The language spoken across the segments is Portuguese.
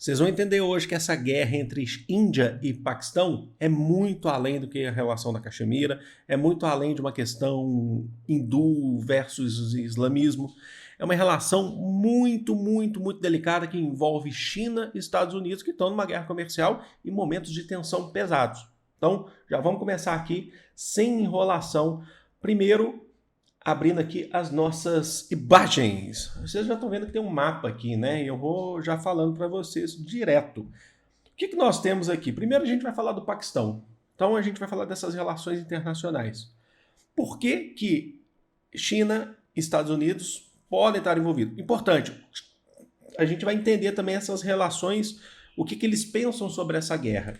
Vocês vão entender hoje que essa guerra entre Índia e Paquistão é muito além do que a relação da Caxemira, é muito além de uma questão hindu versus islamismo. É uma relação muito delicada que envolve China e Estados Unidos, que estão numa guerra comercial e momentos de tensão pesados. Então, já vamos começar aqui sem enrolação. Primeiro, abrindo aqui as nossas imagens. Vocês já estão vendo que tem um mapa aqui, né? Eu vou já falando para vocês direto. O que nós temos aqui? Primeiro a gente vai falar do Paquistão. Então a gente vai falar dessas relações internacionais. Por que China e Estados Unidos podem estar envolvidos? Importante, a gente vai entender também essas relações, o que eles pensam sobre essa guerra.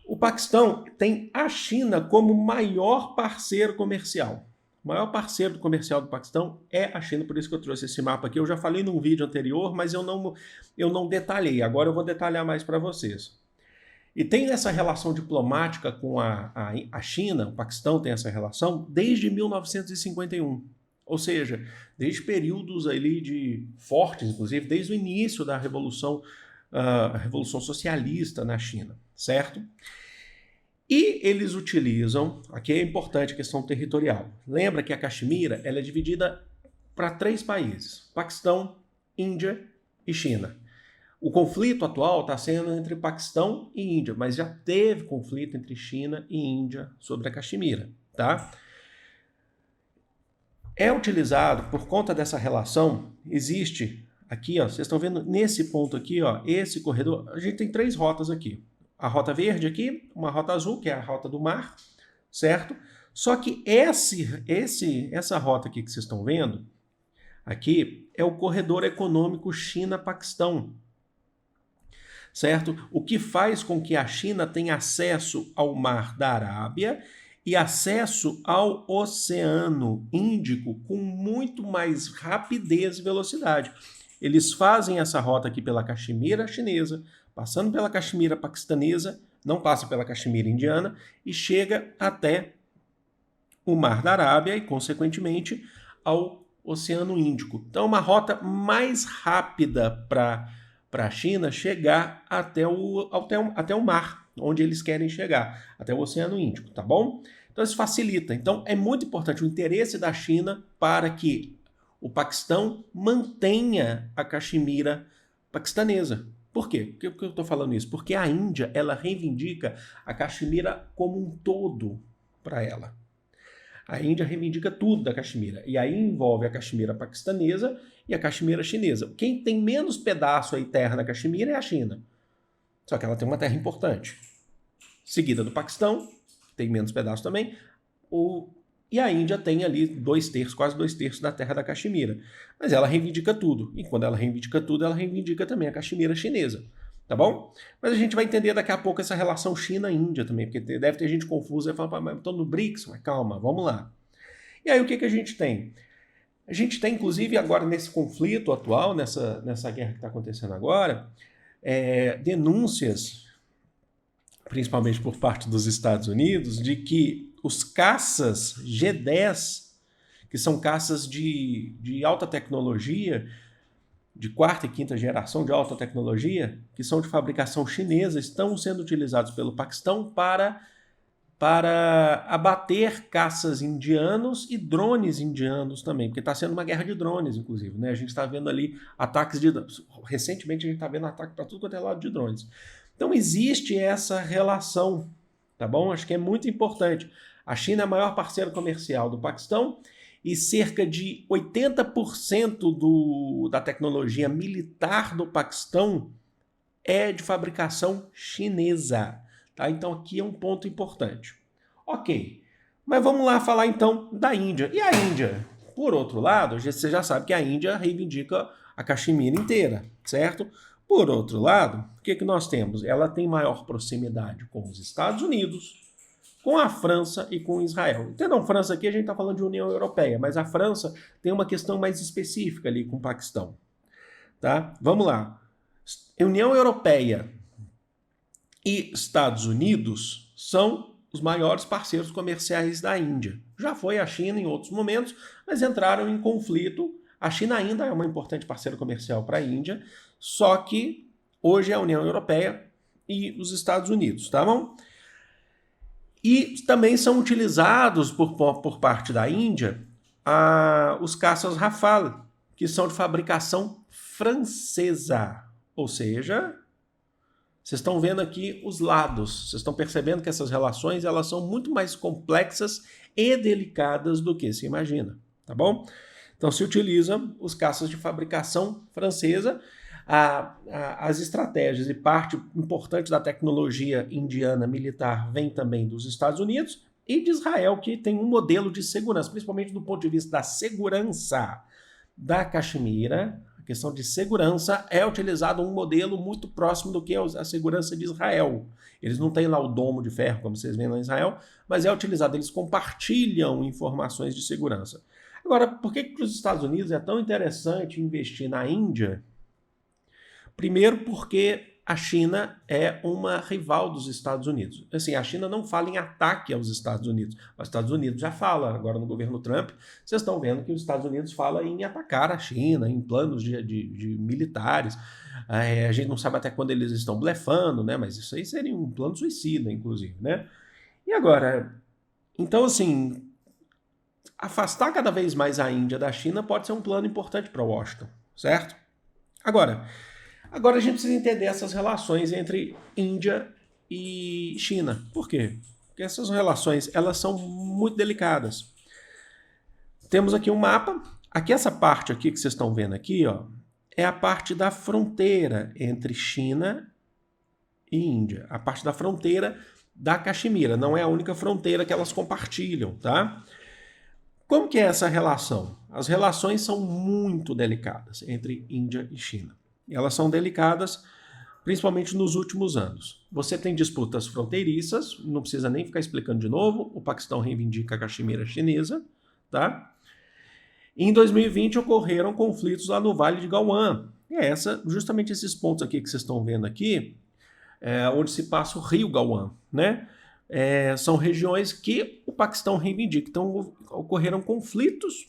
O Paquistão tem a China como maior parceiro comercial. O maior parceiro comercial do Paquistão é a China, por isso que eu trouxe esse mapa aqui. Eu já falei num vídeo anterior, mas eu não detalhei. Agora eu vou detalhar mais para vocês. E tem essa relação diplomática com a China, o Paquistão tem essa relação, desde 1951. Ou seja, desde períodos ali de fortes, inclusive, desde o início da Revolução Socialista na China, certo? E eles utilizam, aqui é importante a questão territorial. Lembra que a Caxemira ela é dividida para 3 países: Paquistão, Índia e China. O conflito atual está sendo entre Paquistão e Índia, mas já teve conflito entre China e Índia sobre a Caxemira, tá? É utilizado, por conta dessa relação, existe aqui, ó, vocês estão vendo nesse ponto aqui, ó, esse corredor, a gente tem 3 rotas aqui. A rota verde aqui, uma rota azul, que é a rota do mar, certo? Só que essa rota aqui que vocês estão vendo, aqui, é o corredor econômico China-Paquistão, certo? O que faz com que a China tenha acesso ao Mar da Arábia e acesso ao Oceano Índico com muito mais rapidez e velocidade. Eles fazem essa rota aqui pela Caxemira chinesa, passando pela Caxemira paquistanesa, não passa pela Caxemira indiana e chega até o Mar da Arábia e, consequentemente, ao Oceano Índico. Então, uma rota mais rápida para a China chegar até o mar, onde eles querem chegar, até o Oceano Índico, tá bom? Então, isso facilita. Então, é muito importante o interesse da China para que o Paquistão mantenha a Caxemira paquistanesa. Por quê? Por que eu estou falando isso? Porque a Índia ela reivindica a Caxemira como um todo para ela. A Índia reivindica tudo da Caxemira. E aí envolve a Caxemira paquistanesa e a Caxemira chinesa. Quem tem menos pedaço aí terra na Caxemira é a China. Só que ela tem uma terra importante. Seguida do Paquistão, tem menos pedaço também. E a Índia tem ali 2/3, quase 2/3 da terra da Caxemira. Mas ela reivindica tudo. E quando ela reivindica tudo, ela reivindica também a Caxemira chinesa. Tá bom? Mas a gente vai entender daqui a pouco essa relação China-Índia também, porque deve ter gente confusa e fala, mas estou no BRICS, mas calma, vamos lá. E aí o que a gente tem? A gente tem, inclusive, agora nesse conflito atual, nessa guerra que está acontecendo agora, denúncias, principalmente por parte dos Estados Unidos, de que os caças G-10, que são caças de alta tecnologia, de 4ª e 5ª geração de alta tecnologia, que são de fabricação chinesa, estão sendo utilizados pelo Paquistão para abater caças indianos e drones indianos também, porque está sendo uma guerra de drones, inclusive, né? A gente está vendo ali ataques recentemente a gente está vendo ataque para tudo quanto é lado de drones. Então existe essa relação, tá bom? Acho que é muito importante. A China é o maior parceiro comercial do Paquistão e cerca de 80% da tecnologia militar do Paquistão é de fabricação chinesa. Tá? Então aqui é um ponto importante. Ok, mas vamos lá falar então da Índia. E a Índia? Por outro lado, você já sabe que a Índia reivindica a Caxemira inteira, certo? Por outro lado, o que nós temos? Ela tem maior proximidade com os Estados Unidos, com a França e com Israel. Entendam, França aqui a gente está falando de União Europeia, mas a França tem uma questão mais específica ali com o Paquistão. Tá? Vamos lá. União Europeia e Estados Unidos são os maiores parceiros comerciais da Índia. Já foi a China em outros momentos, mas entraram em conflito. A China ainda é uma importante parceira comercial para a Índia, só que hoje é a União Europeia e os Estados Unidos, tá bom? E também são utilizados por parte da Índia os caças Rafale, que são de fabricação francesa. Ou seja, vocês estão vendo aqui os lados, vocês estão percebendo que essas relações elas são muito mais complexas e delicadas do que se imagina, tá bom? Então se utiliza os caças de fabricação francesa, as estratégias e parte importante da tecnologia indiana militar vem também dos Estados Unidos e de Israel, que tem um modelo de segurança, principalmente do ponto de vista da segurança da Caxemira. A questão de segurança é utilizado um modelo muito próximo do que a segurança de Israel. Eles não têm lá o domo de ferro, como vocês veem lá em Israel, mas é utilizado, eles compartilham informações de segurança. Agora, por que para os Estados Unidos é tão interessante investir na Índia? Primeiro porque a China é uma rival dos Estados Unidos. Assim, a China não fala em ataque aos Estados Unidos. Os Estados Unidos já fala, agora no governo Trump, vocês estão vendo que os Estados Unidos fala em atacar a China, em planos de militares. A gente não sabe até quando eles estão blefando, né? Mas isso aí seria um plano suicida, inclusive, né? E agora, então assim, afastar cada vez mais a Índia da China pode ser um plano importante para Washington, certo? Agora a gente precisa entender essas relações entre Índia e China. Por quê? Porque essas relações elas são muito delicadas. Temos aqui um mapa. Aqui essa parte aqui que vocês estão vendo aqui, ó, é a parte da fronteira entre China e Índia. A parte da fronteira da Caxemira. Não é a única fronteira que elas compartilham, tá? Como que é essa relação? As relações são muito delicadas entre Índia e China. Elas são delicadas principalmente nos últimos anos. Você tem disputas fronteiriças, não precisa nem ficar explicando de novo, o Paquistão reivindica a Caxemira chinesa, tá? Em 2020 ocorreram conflitos lá no Vale de Galwan. E é justamente esses pontos aqui que vocês estão vendo aqui, onde se passa o rio Galwan, né? São regiões que o Paquistão reivindica. Então ocorreram conflitos.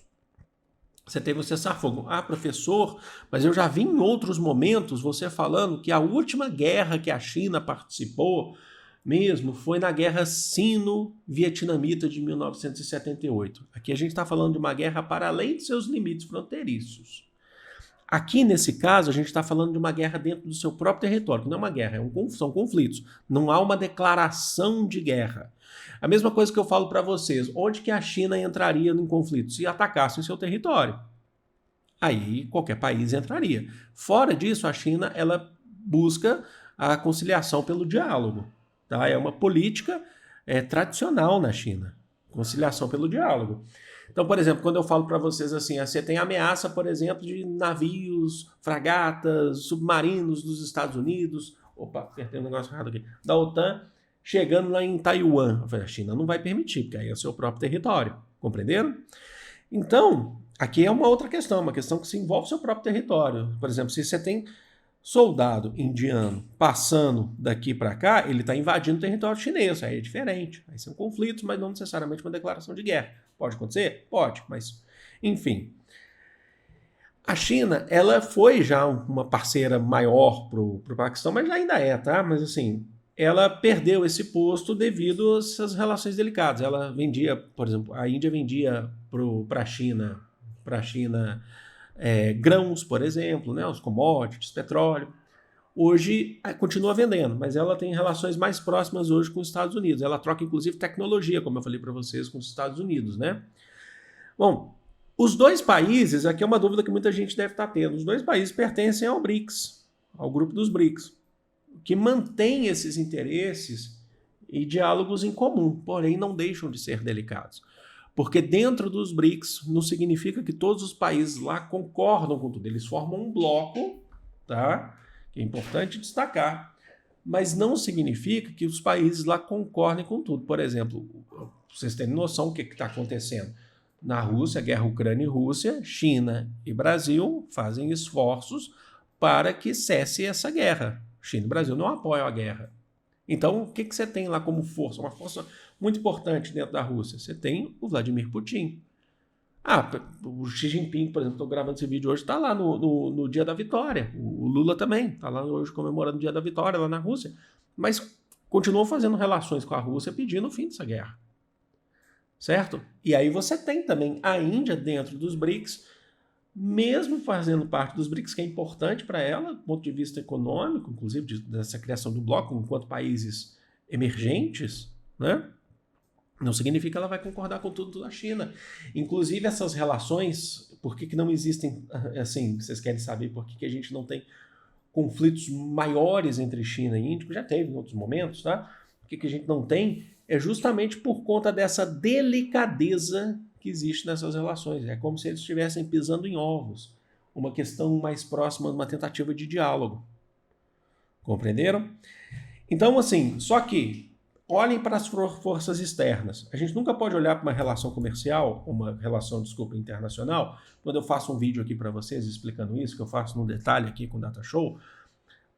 Você teve o cessar-fogo. Ah, professor, mas eu já vi em outros momentos você falando que a última guerra que a China participou mesmo foi na Guerra Sino-Vietnamita de 1978. Aqui a gente está falando de uma guerra para além de seus limites fronteiriços. Aqui, nesse caso, a gente está falando de uma guerra dentro do seu próprio território. Não é uma guerra, são conflitos. Não há uma declaração de guerra. A mesma coisa que eu falo para vocês, onde que a China entraria em conflito? Se atacasse o seu território. Aí qualquer país entraria. Fora disso, a China ela busca a conciliação pelo diálogo. Tá? É uma política tradicional na China. Conciliação pelo diálogo. Então, por exemplo, quando eu falo para vocês assim, você tem ameaça, por exemplo, de navios, fragatas, submarinos dos Estados Unidos, apertei um negócio errado aqui, da OTAN, chegando lá em Taiwan. A China não vai permitir, porque aí é o seu próprio território. Compreenderam? Então, aqui é uma outra questão, uma questão que se envolve o seu próprio território. Por exemplo, se você tem soldado indiano passando daqui para cá, ele está invadindo o território chinês, aí é diferente. Aí são conflitos, mas não necessariamente uma declaração de guerra. Pode acontecer? Pode, mas enfim. A China, ela foi já uma parceira maior para o Paquistão, mas ainda é, tá? Mas assim, ela perdeu esse posto devido a essas relações delicadas. Ela vendia, por exemplo, a Índia vendia para a China grãos, por exemplo, né, os commodities, petróleo. Hoje continua vendendo, mas ela tem relações mais próximas hoje com os Estados Unidos. Ela troca, inclusive, tecnologia, como eu falei para vocês, com os Estados Unidos, né? Bom, os dois países, aqui é uma dúvida que muita gente deve estar tendo, os dois países pertencem ao BRICS, ao grupo dos BRICS, que mantém esses interesses e diálogos em comum, porém não deixam de ser delicados. Porque dentro dos BRICS não significa que todos os países lá concordam com tudo. Eles formam um bloco, tá? Que é importante destacar, mas não significa que os países lá concordem com tudo. Por exemplo, vocês terem noção do que está acontecendo. Na Rússia, guerra Ucrânia e Rússia, China e Brasil fazem esforços para que cesse essa guerra. China e Brasil não apoiam a guerra. Então, o que você tem lá como força? Uma força muito importante dentro da Rússia. Você tem o Vladimir Putin. O Xi Jinping, por exemplo, estou gravando esse vídeo hoje, está lá no dia da vitória. O Lula também está lá hoje comemorando o dia da vitória lá na Rússia. Mas continuou fazendo relações com a Rússia pedindo o fim dessa guerra. Certo? E aí você tem também a Índia dentro dos BRICS, mesmo fazendo parte dos BRICS, que é importante para ela, do ponto de vista econômico, inclusive dessa criação do bloco, enquanto países emergentes, né? Não significa que ela vai concordar com tudo da China. Inclusive essas relações, por que não existem, assim, vocês querem saber por que a gente não tem conflitos maiores entre China e Índia, que já teve em outros momentos, tá? Por que a gente não tem? É justamente por conta dessa delicadeza que existe nessas relações. É como se eles estivessem pisando em ovos. Uma questão mais próxima de uma tentativa de diálogo. Compreenderam? Então, assim, só que olhem para as forças externas. A gente nunca pode olhar para uma relação comercial, uma relação, desculpa, internacional. Quando eu faço um vídeo aqui para vocês explicando isso, que eu faço no detalhe aqui com o Data Show,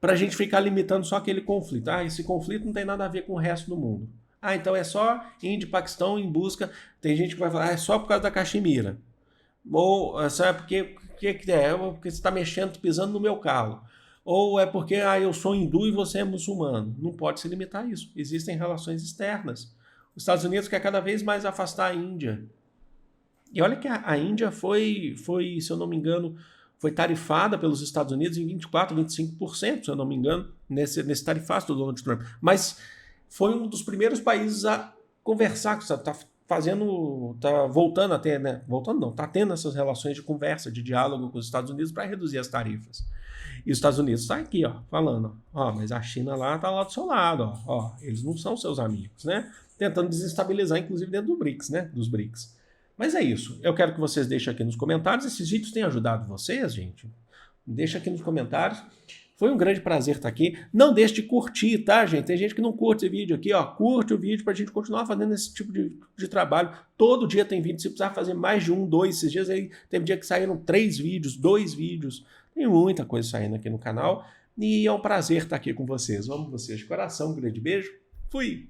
para a gente ficar limitando só aquele conflito. Esse conflito não tem nada a ver com o resto do mundo. Então é só Índia e Paquistão em busca. Tem gente que vai falar, é só por causa da Caxemira. Ou sabe porque você está mexendo, pisando no meu carro. Ou é porque eu sou hindu e você é muçulmano. Não pode se limitar a isso. Existem relações externas. Os Estados Unidos quer cada vez mais afastar a Índia. E olha que a Índia foi, se eu não me engano, foi tarifada pelos Estados Unidos em 24%, 25%, se eu não me engano, nesse tarifaço do Donald Trump. Mas foi um dos primeiros países a conversar, está voltando a ter, né? Voltando não, está tendo essas relações de conversa, de diálogo com os Estados Unidos para reduzir as tarifas. E os Estados Unidos está aqui, falando, mas a China lá está lá do seu lado, eles não são seus amigos, né? Tentando desestabilizar, inclusive dentro do BRICS, né? Dos BRICS. Mas é isso. Eu quero que vocês deixem aqui nos comentários. Esses vídeos têm ajudado vocês, gente? Deixa aqui nos comentários. Foi um grande prazer estar aqui. Não deixe de curtir, tá, gente? Tem gente que não curte esse vídeo aqui, curte o vídeo pra gente continuar fazendo esse tipo de trabalho. Todo dia tem vídeo. Se precisar fazer mais de 1, 2, esses dias aí, teve dia que saíram 3 vídeos, 2 vídeos. Tem muita coisa saindo aqui no canal. E é um prazer estar aqui com vocês. Amo vocês de coração. Um grande beijo. Fui!